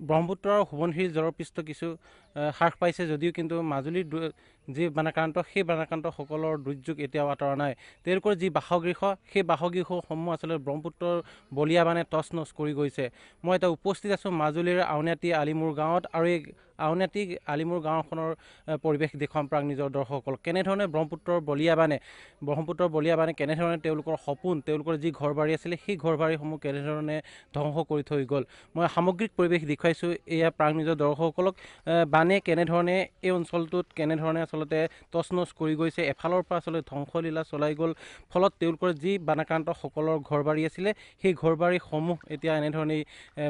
ব্ৰহ্মপুত্ৰৰ সোৱণশিৰি জলপৃষ্ঠ কিছু হ্ৰাস পাইছে যদিও কিন্তু মাজুলীৰ যি বানাক্ৰান্ত সেই বানাক্ৰান্তসকলৰ দুৰ্যোগ এতিয়াও আঁতৰা নাই। তেওঁলোকৰ যি বাসগৃহ সেই বাসগৃহসমূহ আচলতে ব্ৰহ্মপুত্ৰৰ বলিয়া বানে টচ নচ কৰি গৈছে। মই এতিয়া উপস্থিত আছোঁ মাজুলীৰ আউনীআটী আলিমূৰ গাঁৱত আৰু এই আউনীআটী আলিমূৰ গাঁওখনৰ পৰিৱেশ দেখুৱাম প্ৰাক নিজৰ দৰ্শকসকলক। কেনেধৰণে ব্ৰহ্মপুত্ৰৰ বলিয়া বানে কেনেধৰণে তেওঁলোকৰ সপোন, তেওঁলোকৰ যি ঘৰ বাৰী আছিলে সেই ঘৰ বাৰীসমূহ কেনেধৰণে ধ্বংস কৰি থৈ গ'ল। মই সামগ্ৰিক পৰিৱেশ দেখুৱাইছোঁ এয়া প্ৰাক নিজৰ দৰ্শকসকলক। বানে কেনেধৰণে এই অঞ্চলটোত কেনেধৰণে আচলতে টচ নচ কৰি গৈছে, এফালৰ পৰা আচলতে ধ্বংসলীলা চলাই গ'ল। ফলত তেওঁলোকৰ যি বানাক্ৰান্তসকলৰ ঘৰ বাৰী আছিলে সেই ঘৰ বাৰীসমূহ এতিয়া এনেধৰণেই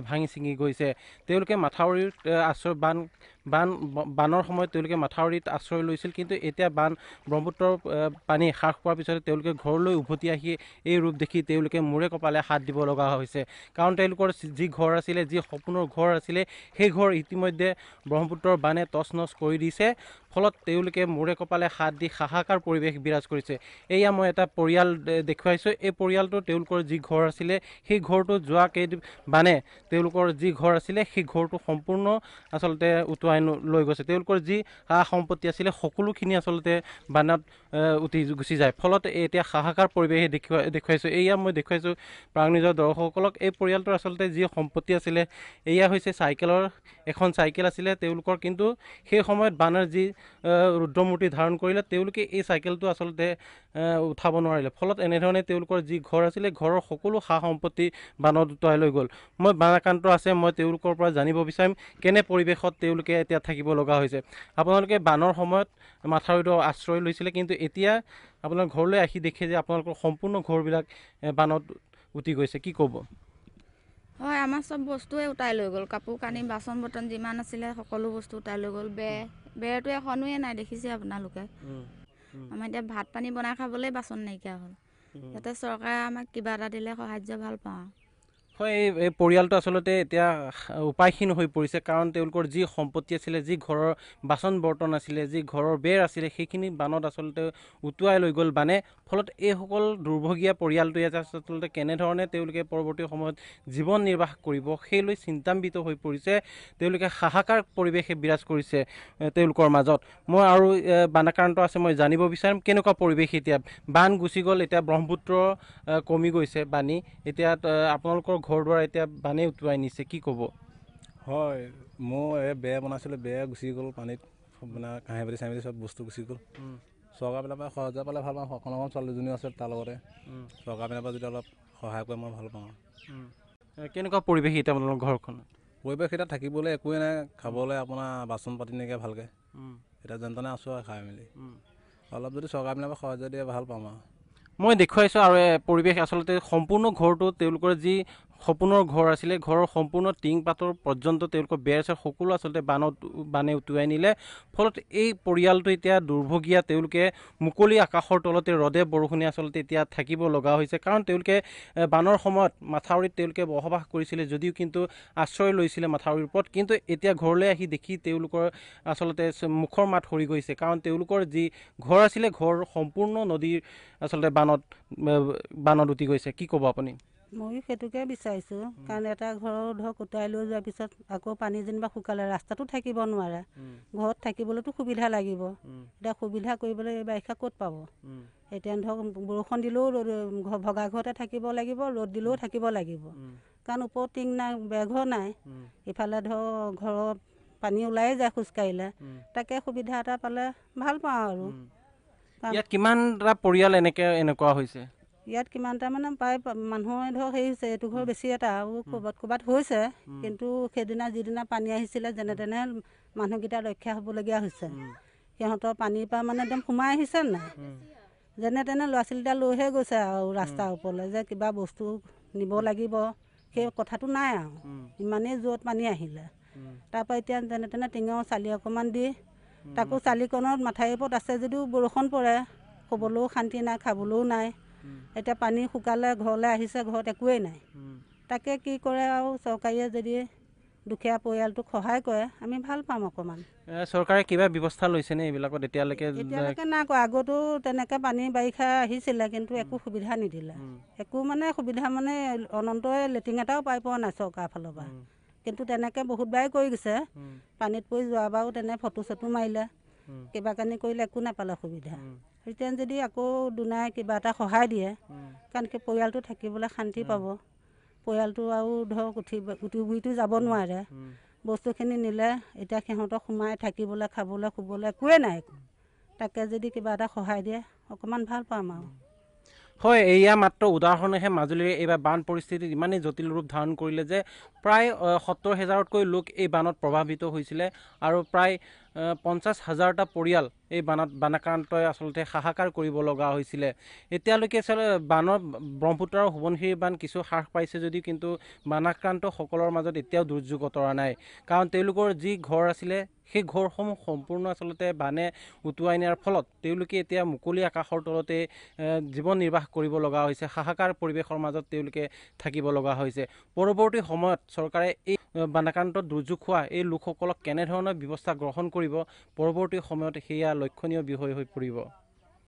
ভাঙি ছিঙি গৈছে। তেওঁলোকে মাথাউৰিত বানৰ সময়ত তেওঁলোকে মাথাউৰিত আশ্ৰয় লৈছিল, কিন্তু এতিয়া ব্ৰহ্মপুত্ৰৰ পানী হ্ৰাস পোৱাৰ পিছতে তেওঁলোকে ঘৰলৈ উভতি আহি এই ৰূপ দেখি তেওঁলোকে মূৰে কপালে হাত দিব লগা হৈছে। কাৰণ তেওঁলোকৰ যি ঘৰ আছিলে, যি সপোনৰ ঘৰ আছিলে, সেই ঘৰ ইতিমধ্যে ব্ৰহ্মপুত্ৰৰ বানে টচ নচ কৰি দিছে। ফলত তেওঁলোকে মূৰে কপালে হাত দি হাহাকাৰ পৰিৱেশ বিৰাজ কৰিছে। এয়া মই এটা পৰিয়াল দেখুৱাইছোঁ। এই পৰিয়ালটো তেওঁলোকৰ যি ঘৰ আছিলে সেই ঘৰটো যোৱা বানে তেওঁলোকৰ যি ঘৰ আছিলে সেই ঘৰটো সম্পূৰ্ণ আচলতে উটুৱাই লৈ গৈছে। তেওঁলোকৰ যি সা সম্পত্তি আছিলে সকলোখিনি আচলতে বানত উটি গুচি যায়। ফলত এতিয়া হাহাকাৰ পৰিৱেশে দেখুৱাইছোঁ। এয়া মই দেখুৱাইছোঁ প্ৰাক নিজৰ দৰ্শকসকলক। এই পৰিয়ালটোৰ আচলতে যি সম্পত্তি আছিলে এয়া হৈছে এখন চাইকেল আছিলে তেওঁলোকৰ, কিন্তু সেই সময়ত বানৰ যি ৰুদ্ৰমূৰ্তি ধাৰণ কৰিলে তেওঁলোকে এই চাইকেলটো আচলতে উঠাব নোৱাৰিলে। ফলত এনেধৰণে তেওঁলোকৰ যি ঘৰ আছিলে ঘৰৰ সকলো সা সম্পত্তি বানত উটুৱাই লৈ গ'ল। মই বানাক্ৰান্ত আছে, মই তেওঁলোকৰ পৰা জানিব বিচাৰিম কেনে পৰিৱেশত তেওঁলোকে এতিয়া থাকিব লগা হৈছে। আপোনালোকে বানৰ সময়ত মাথাউৰিটো আশ্ৰয় লৈছিলে, কিন্তু এতিয়া আপোনাৰ ঘৰলৈ আহি দেখে যে আপোনালোকৰ সম্পূৰ্ণ ঘৰবিলাক বানত উটি গৈছে, কি ক'ব? হয়, আমাৰ চব বস্তুৱে উটাই লৈ গ'ল। কাপোৰ কানি বাচন বৰ্তন যিমান আছিলে সকলো বস্তু উটাই লৈ গ'ল। বেৰটো এখনোৱে নাই, দেখিছে আপোনালোকে। আমাৰ এতিয়া ভাত পানী বনাই খাবলৈ বাচন নাইকিয়া হ'ল। যাতে চৰকাৰে আমাক কিবা এটা দিলে সাহাৰ্য ভাল পাওঁ। হয়, এই পৰিয়ালটো আচলতে এতিয়া উপায়হীন হৈ পৰিছে। কাৰণ তেওঁলোকৰ যি সম্পত্তি আছিলে, যি ঘৰৰ বাচন বৰ্তন আছিলে, যি ঘৰৰ বেৰ আছিলে, সেইখিনি বানত আচলতে উটুৱাই লৈ গ'ল বানে। ফলত এইসকল দুৰ্ভগীয়া পৰিয়ালটোৱে আচলতে কেনেধৰণে তেওঁলোকে পৰৱৰ্তী সময়ত জীৱন নিৰ্বাহ কৰিব সেই লৈ চিন্তান্বিত হৈ পৰিছে। তেওঁলোকে হাহাকাৰ পৰিৱেশে বিৰাজ কৰিছে তেওঁলোকৰ মাজত। মই আৰু বানাক্ৰান্ত আছে, মই জানিব বিচাৰিম কেনেকুৱা পৰিৱেশ এতিয়া। বান গুচি গ'ল, এতিয়া ব্ৰহ্মপুত্ৰ কমি গৈছে পানী, এতিয়া আপোনালোকৰ ঘৰ দুৱাৰ এতিয়া বানে উটুৱাই নিছে, কি ক'ব? হয়, মই এই বেৰ বনাইছিলোঁ, বেৰ গুচি গ'ল পানীত। মানে কাঁহী বাতি চাহি বাতি চব বস্তু গুচি গ'ল। চৰকাৰ পিনৰ পৰা সাহাৰ্য পালে ভাল পাওঁ। অকণ ছোৱালীজনীও আছে তাৰ লগতে। চৰকাৰ পিনৰ পৰা যদি অলপ সহায় কৰে মই ভাল পাওঁ। কেনেকুৱা পৰিৱেশ এতিয়া আপোনালোকৰ ঘৰখনত? পৰিৱেশ এতিয়া থাকিবলৈ একোৱেই নাই, খাবলৈ আপোনাৰ বাচন পাতি নাইকিয়া ভালকৈ। এতিয়া যেন তেনে আছোঁ আৰু খাই মেলি। অলপ যদি চৰকাৰ পিনৰ পৰা সাহাৰ্য দিয়ে ভাল পাম আৰু। মই দেখুৱাইছোঁ আৰু পৰিৱেশ আচলতে সম্পূৰ্ণ ঘৰটো তেওঁলোকৰ যি সপোনৰ ঘৰ আছিলে, ঘৰৰ সম্পূৰ্ণ টিং পাতৰ পৰ্যন্ত তেওঁলোকৰ বেৰ চেৰ সকলো আচলতে বানে উটুৱাই নিলে। ফলত এই পৰিয়ালটো এতিয়া দুৰ্ভগীয়া। তেওঁলোকে মুকলি আকাশৰ তলতে ৰ'দে বৰষুণে আচলতে এতিয়া থাকিব লগা হৈছে। কাৰণ তেওঁলোকে বানৰ সময়ত মাথাউৰিত তেওঁলোকে বসবাস কৰিছিলে যদিও কিন্তু আশ্ৰয় লৈছিলে মাথাউৰিৰ ওপৰত, কিন্তু এতিয়া ঘৰলৈ আহি দেখি তেওঁলোকৰ আচলতে মুখৰ মাত সৰি গৈছে। কাৰণ তেওঁলোকৰ যি ঘৰ আছিলে ঘৰ সম্পূৰ্ণ নদীৰ আচলতে বানত উটি গৈছে, কি ক'ব আপুনি? ময়ো সেইটোকে বিচাৰিছোঁ। কাৰণ এটা ঘৰৰ ধৰক উটাই লৈ যোৱাৰ পিছত আকৌ পানী যেনিবা শুকালে ৰাস্তাটো থাকিব নোৱাৰে, ঘৰত থাকিবলৈতো সুবিধা লাগিব। এতিয়া সুবিধা কৰিবলৈ এই বাৰিষা ক'ত পাব? এতিয়া ধৰক বৰষুণ দিলেও ভগা ঘৰতে থাকিব লাগিব, ৰ'দ দিলেও থাকিব লাগিব। কাৰণ ওপৰত টিং নাই, বেৰঘৰ নাই। ইফালে ধৰক ঘৰৰ পানী ওলাই যায় খোজকাঢ়িলে। তাকে সুবিধা এটা পালে ভাল পাওঁ আৰু। ইয়াত কিমানটা পৰিয়াল এনেকুৱা হৈছে? ইয়াত কিমানটা মানে প্ৰায় মানুহে ধৰক হেৰি হৈছে, এইটো ঘৰ বেছি এটা আৰু ক'ৰবাত হৈছে। কিন্তু সেইদিনা যিদিনা পানী আহিছিলে যেনে তেনে মানুহকেইটা ৰক্ষা হ'বলগীয়া হৈছে। সিহঁতৰ পানীৰ পৰা মানে একদম সোমাই আহিছে নাই, যেনে তেনে ল'ৰা ছোৱালীকেইটা লৈহে গৈছে আৰু ৰাস্তাৰ ওপৰলৈ যে কিবা বস্তু নিব লাগিব সেই কথাটো নাই আৰু। ইমানেই জোৰত পানী আহিলে। তাৰপৰা এতিয়া যেনে তেনে টিঙৰ চালি অকণমান দি, তাকো চালিকণত মাথাউৰিৰ ওপৰত আছে যদিও বৰষুণ পৰে, শুবলৈও শান্তি নাই, খাবলৈও নাই। এতিয়া পানী শুকালে ঘৰলৈ আহিছে, ঘৰত একোৱেই নাই। তাকে কি কৰে আৰু চৰকাৰীয়ে যদি দুখীয়া পৰিয়ালটোক সহায় কৰে আমি ভাল পাম অকণমান। চৰকাৰে কিবা ব্যৱস্থা লৈছেনে এইবিলাকত? এতিয়ালৈকে নাই কৰা। আগতো তেনেকৈ পানী বাৰিষা আহিছিলে, কিন্তু একো সুবিধা নিদিলে। একো মানে সুবিধা মানে অনন্তই লেট্ৰিন এটাও পাই পোৱা নাই চৰকাৰৰ ফালৰ পৰা। কিন্তু তেনেকৈ বহুতবাৰেই কৰি গৈছে পানীত পৰি যোৱাবাৰো তেনে ফটো চটো মাৰিলে কিবা কানি কৰিলে একো নাপালে সুবিধা এতিয়া যদি আকৌ দুনাই কিবা এটা সহায় দিয়ে কাৰণ কি পৰিয়ালটো থাকিবলৈ শান্তি পাব পৰিয়ালটো আৰু ধৰক উঠি বুঢ়িটো যাব নোৱাৰে বস্তুখিনি নিলে এতিয়া সিহঁতক সোমাই থাকিবলৈ খাবলৈ শুবলৈ একোৱে নাই তাকে যদি কিবা এটা সহায় দিয়ে অকণমান ভাল পাম আৰু হয় এয়া মাত্ৰ উদাহৰণহে মাজুলীৰ এইবাৰ বান পৰিস্থিতিত ইমানেই জটিল ৰূপ ধাৰণ কৰিলে যে প্ৰায় 70,000তকৈ লোক এই বানত প্ৰভাৱিত হৈছিলে আৰু প্ৰায় 50,000টা পৰিয়াল এই বানাক্ৰান্তই আচলতে হাহাকাৰ কৰিব লগা হৈছিলে এতিয়ালৈকে বানৰ ব্ৰহ্মপুত্ৰ আৰু সোৱণশিৰি বান কিছু হ্ৰাস পাইছে যদিও কিন্তু বানাক্ৰান্তসকলৰ মাজত এতিয়াও দুৰ্যোগ অতৰা নাই কাৰণ তেওঁলোকৰ যি ঘৰ আছিলে সেই ঘৰসমূহ সম্পূৰ্ণ আচলতে বানে উটুৱাই নিয়াৰ ফলত তেওঁলোকে এতিয়া মুকলি আকাশৰ তলতে জীৱন নিৰ্বাহ কৰিব লগা হৈছে হাহাকাৰ পৰিৱেশৰ মাজত তেওঁলোকে থাকিব লগা হৈছে পৰৱৰ্তী সময়ত চৰকাৰে এই বানাক্ৰান্তত দুৰ্যোগ হোৱা এই লোকসকলক কেনেধৰণৰ ব্যৱস্থা গ্ৰহণ কৰিব পৰৱৰ্তী সময়ত সেয়া লক্ষণীয় বিষয় হৈ পৰিব